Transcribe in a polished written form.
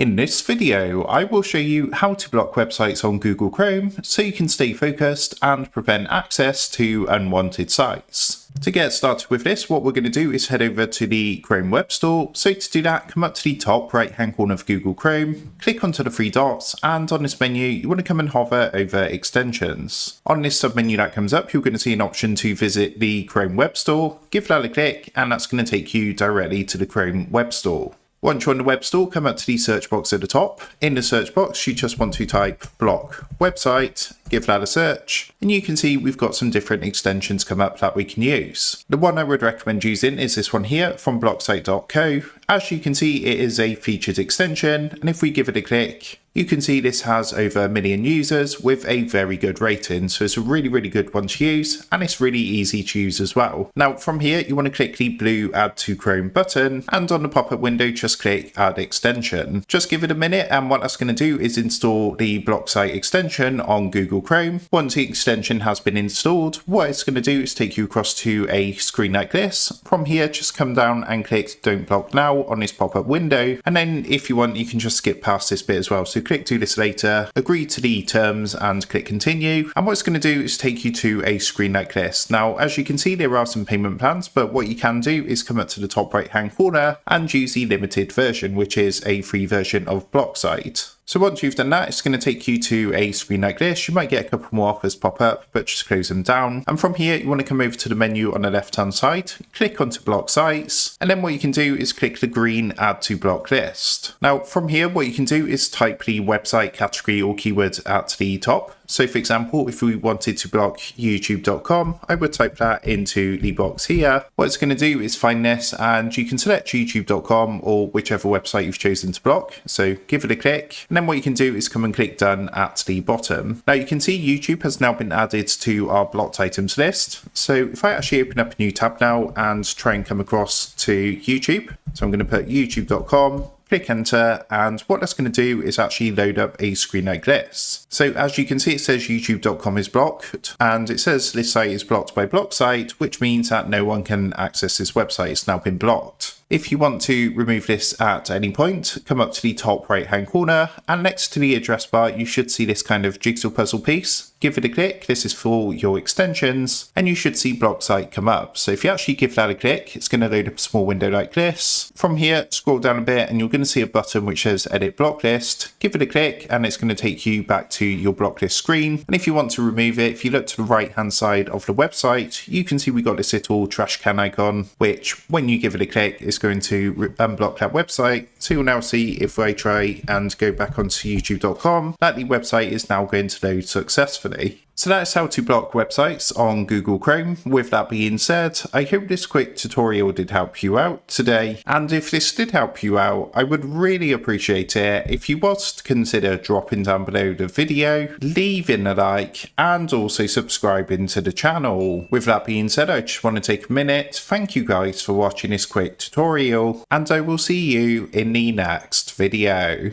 In this video, I will show you how to block websites on Google Chrome so you can stay focused and prevent access to unwanted sites. To get started with this, what we're going to do is head over to the Chrome Web Store. So to do that, come up to the top right hand corner of Google Chrome, click onto the three dots, and on this menu, you want to come and hover over extensions. On this submenu that comes up, you're going to see an option to visit the Chrome Web Store. Give that a click, and that's going to take you directly to the Chrome Web Store. Once you're on the web store, come up to the search box at the top. In the search box, you just want to type block website, give that a search, and you can see we've got some different extensions come up that we can use. The one I would recommend using is this one here from blocksite.co. As you can see, it is a featured extension, and if we give it a click, you can see this has over 1 million users with a very good rating. So it's a really good one to use, and it's really easy to use as well. Now from here, you want to click the blue add to Chrome button, and on the pop-up window, just click add extension. Just give it a minute, and what that's going to do is install the blocksite extension on Google Chrome. Once the extension has been installed, what it's going to do is take you across to a screen like this. From here, just come down and click don't block now on this pop-up window, and then if you want, you can just skip past this bit as well. So click do this later, agree to the terms, and click continue. And what it's going to do is take you to a screen like this. Now, as you can see, there are some payment plans, but what you can do is come up to the top right hand corner and use the limited version, which is a free version of blocksite. So once you've done that, it's going to take you to a screen like this. You might get a couple more offers pop up, but just close them down. And from here, you want to come over to the menu on the left-hand side, click onto block sites, and then what you can do is click the green add to block list. Now from here, what you can do is type the website category or keyword at the top. So for example, if we wanted to block youtube.com, I would type that into the box here. What it's going to do is find this, and you can select youtube.com or whichever website you've chosen to block. So give it a click, and then what you can do is come and click done at the bottom. Now you can see YouTube has now been added to our blocked items list. So if I actually open up a new tab now and try and come across to YouTube, so I'm going to put youtube.com, click enter, and what that's going to do is actually load up a screen like this. So as you can see, it says youtube.com is blocked, and it says this site is blocked by blocksite, which means that no one can access this website. It's now been blocked. If you want to remove this at any point, come up to the top right hand corner, and next to the address bar, you should see this kind of jigsaw puzzle piece. Give it a click. This is for your extensions, and you should see blocksite come up. So if you actually give that a click, it's going to load up a small window like this. From here, scroll down a bit, and you're going to see a button which says edit block list. Give it a click, and it's going to take you back to your block list screen. And if you want to remove it, if you look to the right hand side of the website, you can see we got this little trash can icon, which when you give it a click, is going to unblock that website. So you'll now see if I try and go back onto youtube.com, that the website is now going to load successfully. So that's how to block websites on Google Chrome. With that being said, I hope this quick tutorial did help you out today. And if this did help you out, I would really appreciate it if you was to consider dropping down below the video, leaving a like, and also subscribing to the channel. With that being said, I just want to take a minute. Thank you guys for watching this quick tutorial, and I will see you in the next video.